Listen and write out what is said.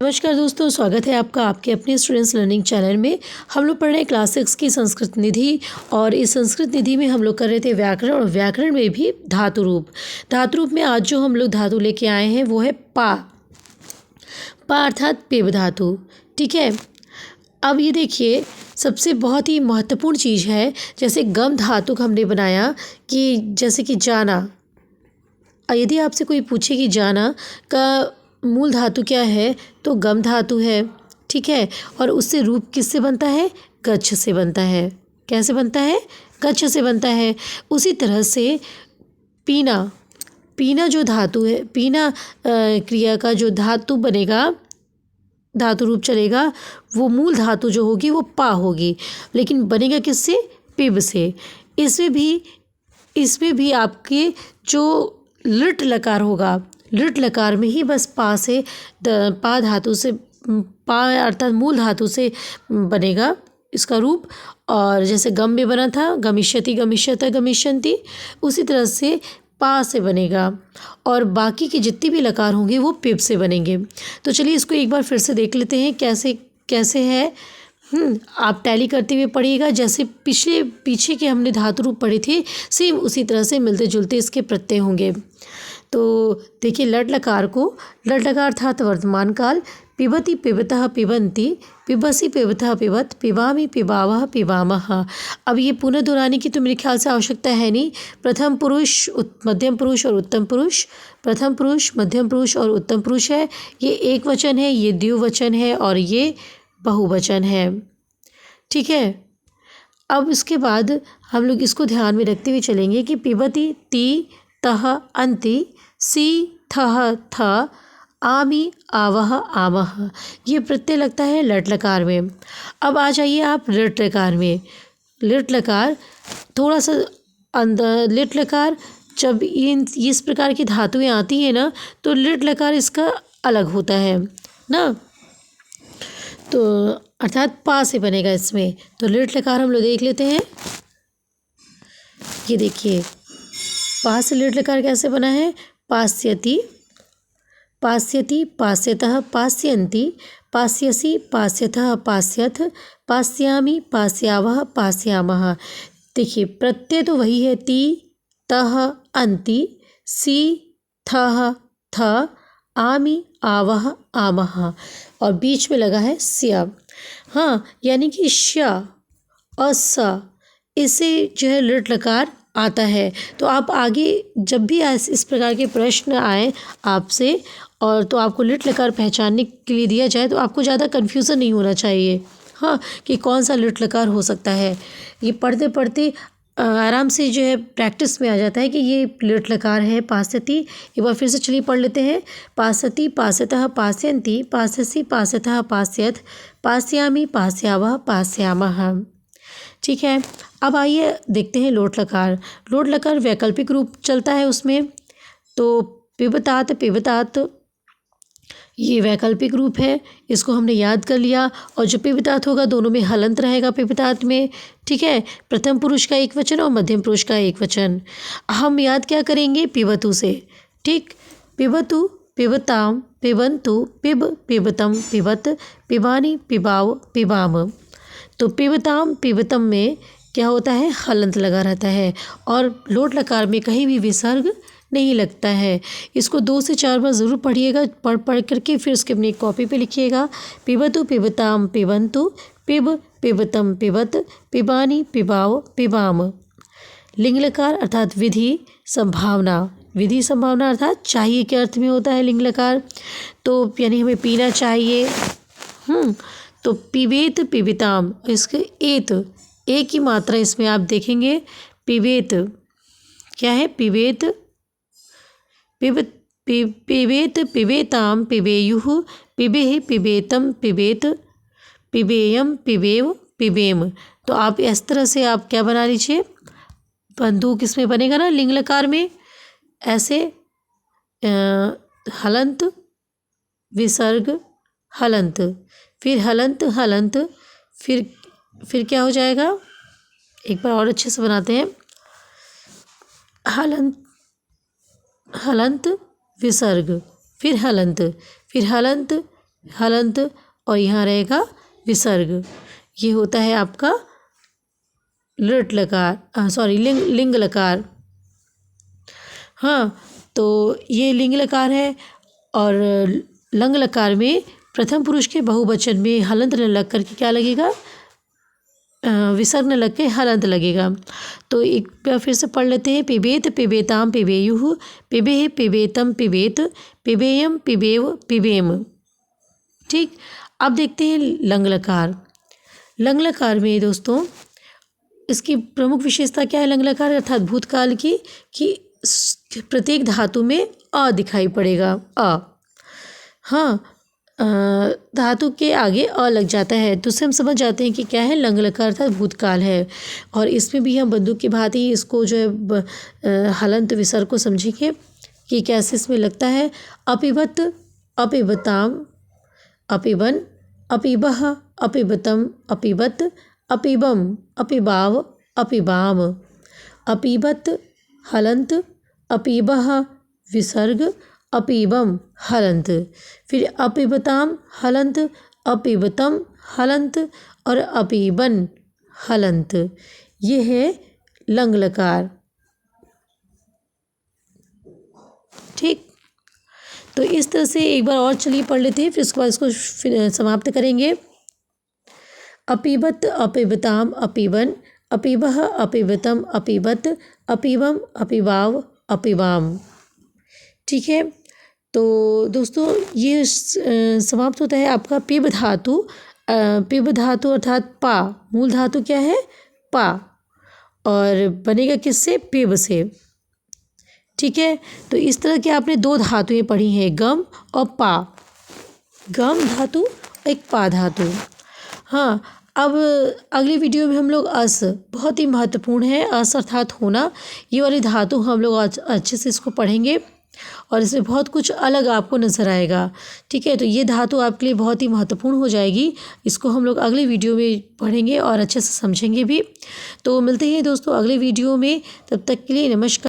नमस्कार दोस्तों, स्वागत है आपका आपके अपने स्टूडेंट्स लर्निंग चैनल में। हम लोग पढ़ रहे हैं क्लास 6 की संस्कृत निधि और इस संस्कृत निधि में हम लोग कर रहे थे व्याकरण और व्याकरण में भी धातु रूप। धातु रूप में आज जो हम लोग धातु लेके आए हैं वो है पा अर्थात पिब धातु। ठीक है, अब ये देखिए सबसे बहुत ही महत्वपूर्ण चीज़ है, जैसे गम धातु का हमने बनाया कि जैसे कि जाना। यदि आपसे कोई पूछे कि जाना का मूल धातु क्या है तो गम धातु है। ठीक है, और उससे रूप किससे बनता है? गच्छ से बनता है। कैसे बनता है? गच्छ से बनता है। उसी तरह से पीना जो धातु है, पीना क्रिया का जो धातु बनेगा, धातु रूप चलेगा, वो मूल धातु जो होगी वो पा होगी, लेकिन बनेगा किससे? पिब से। इसमें भी आपके जो लिट लकार होगा, लिट लकार में ही बस पा धातु से, पा अर्थात मूल धातु से बनेगा इसका रूप। और जैसे गम में बना था गमिष्यति गमिष्यत गमिष्यन्ति, उसी तरह से पा से बनेगा और बाकी के जितने भी लकार होंगे वो पिब से बनेंगे। तो चलिए इसको एक बार फिर से देख लेते हैं कैसे है। आप टैली करते हुए पढ़िएगा, जैसे पीछे के हमने धातु रूप पढ़े थे सेम उसी तरह से मिलते जुलते इसके प्रत्यय होंगे। तो देखिए लट लकार अर्थात वर्तमान काल, पिबति पिबतः पिबन्ति, पिबसि पिबतः पिबत, पिबामि पिबावः पिबामः। अब ये पुनः दोहराने की तो मेरे ख्याल से आवश्यकता है नहीं। प्रथम पुरुष, मध्यम पुरुष और उत्तम पुरुष, प्रथम पुरुष, मध्यम पुरुष और उत्तम पुरुष है। ये एक वचन है, ये द्विवचन है और ये बहुवचन है। ठीक है, अब इसके बाद हम लोग इसको ध्यान में रखते हुए चलेंगे कि पिबति ति तह अन्ति, सी थह थ, आमी आवह आमह, ये प्रत्यय लगता है लट लकार में। अब आ जाइए आप लिट लकार में। लिट लकार थोड़ा सा अंदर, लिट लकार जब इस प्रकार की धातुएं आती हैं ना तो लिट लकार इसका अलग होता है ना, तो अर्थात पा से बनेगा इसमें। तो लिट लकार हम लोग देख लेते हैं। ये देखिए पा से लिट लकार कैसे बना है? पास्यति पास्यति, पास्यतः पास्यन्ति, पास्यसि पास्यतः पास्यथ, पास्यामि पास्यावः पास्यामः। देखिए प्रत्यय तो वही है, ति तह अन्ति, सी थह थ, आमि आवह आमः, और बीच में लगा है स्या। हाँ, यानी कि श्या और स, इससे जो है लिट लकार आता है। तो आप आगे जब भी इस प्रकार के प्रश्न आए आपसे और तो आपको लिट लकार पहचानने के लिए दिया जाए तो आपको ज़्यादा कन्फ्यूज़न नहीं होना चाहिए, हाँ, कि कौन सा लिट लकार हो सकता है। ये पढ़ते पढ़ते आराम से जो है प्रैक्टिस में आ जाता है कि ये लिट लकार है पास्यति। एक बार फिर से चलिए पढ़ लेते हैं। पास्यति पास्यतः पास्यन्ति, पास्यसि पास्यतः पास्यथ, पास्यामि पास्यावः पास्यामः। ठीक है, अब आइए देखते हैं लोट लकार। लोट लकार वैकल्पिक रूप चलता है उसमें, तो पिबतात ये वैकल्पिक रूप है, इसको हमने याद कर लिया। और जो पिबतात होगा दोनों में हलंत रहेगा पिबतात में। ठीक है, प्रथम पुरुष का एक वचन और मध्यम पुरुष का एक वचन। हम याद क्या करेंगे? पिबतु से। ठीक, पिबतु पिबताम पिबन्तु, पिब पिबतम पिबत, पिबानी पिबाव पिबाम। तो पिबताम पिबतम में क्या होता है? हलंत लगा रहता है और लोट लकार में कहीं भी विसर्ग नहीं लगता है। इसको 2 से 4 बार ज़रूर पढ़िएगा, पढ़ करके फिर उसके अपनी कॉपी पे लिखिएगा। पिबतु पिबताम पिबन्तु, पिब पिबतम पिबत, पिबानी पिबाव पिबाम। लिंग लकार अर्थात विधि संभावना अर्थात चाहिए के अर्थ में होता है लिंग लकार। तो यानी हमें पीना चाहिए। तो पिबेत पिबिताम, इसके एक ही मात्रा इसमें आप देखेंगे। पिबेत क्या है? पिबेत पिबेत पिबेताम पिबेयुः, पिबेहि पिबेतम पिबेत, पिबेयम पिबेव पिबेम। तो आप इस तरह से आप क्या बना लीजिए, बंदूक इसमें बनेगा ना लिंग लकार में, ऐसे हलंत विसर्ग हलंत, फिर हलंत हलंत, फिर क्या हो जाएगा? एक बार और अच्छे से बनाते हैं। हलंत विसर्ग, फिर हलंत हलंत और यहाँ रहेगा विसर्ग। ये होता है आपका लृट लकार, सॉरी लिंग लकार। हाँ, तो ये लिंग लकार है। और लंग लकार में प्रथम पुरुष के बहुवचन में हलंत न लग करके क्या लगेगा, विसर्ग न लग के हलंत लगेगा। तो एक बार फिर से पढ़ लेते हैं। पिबेत पिबेताम पिबेयुः, पिबेः पिबेतम पिबेत, पिबेयम पिबेव पिबेम। ठीक, अब देखते हैं लंग लकार। लंग लकार में दोस्तों इसकी प्रमुख विशेषता क्या है लंग लकार अर्थात भूतकाल की, कि प्रत्येक धातु में अ दिखाई पड़ेगा। अ, हाँ, धातु के आगे अ लग जाता है तो उससे हम समझ जाते हैं कि क्या है, लंग लकार अर्थात भूतकाल है। और इसमें भी हम बंदूक की भांति इसको जो है हलंत विसर्ग को समझेंगे कि कैसे इसमें लगता है। अपिबत अपिबताम अपिबन, अपिबह अपिबतम अपिबत, अपिबम अपिबाव अपिबाम। अपिबत हलंत, अपिबह विसर्ग, अपिबम हलंत। फिर अपिबताम हलंत, अपिबतम हलंत और अपिबन हलंत। ये है लंग लकार। ठीक, तो इस तरह से एक बार और चलिए पढ़ लेते हैं, फिर उसके बाद इसको समाप्त करेंगे। अपिबत अपिबताम अपिबन, अपिबह अपिबतम अपिबत, अपिबम अपिबाव अपिबाम। ठीक है, तो दोस्तों ये समाप्त होता है आपका पिब धातु। पिब धातु अर्थात पा, मूल धातु क्या है, पा, और बनेगा किससे, पिब से। ठीक है, तो इस तरह के आपने दो धातुएं पढ़ी हैं, गम और पा। गम धातु, एक पा धातु। हाँ, अब अगली वीडियो में हम लोग अस, बहुत ही महत्वपूर्ण है अस अर्थात होना, ये वाली धातु हम लोग आज अच्छे से इसको पढ़ेंगे और इसमें बहुत कुछ अलग आपको नज़र आएगा। ठीक है, तो ये धातु आपके लिए बहुत ही महत्वपूर्ण हो जाएगी। इसको हम लोग अगले वीडियो में पढ़ेंगे और अच्छे से समझेंगे भी। तो मिलते हैं दोस्तों अगले वीडियो में, तब तक के लिए नमस्कार।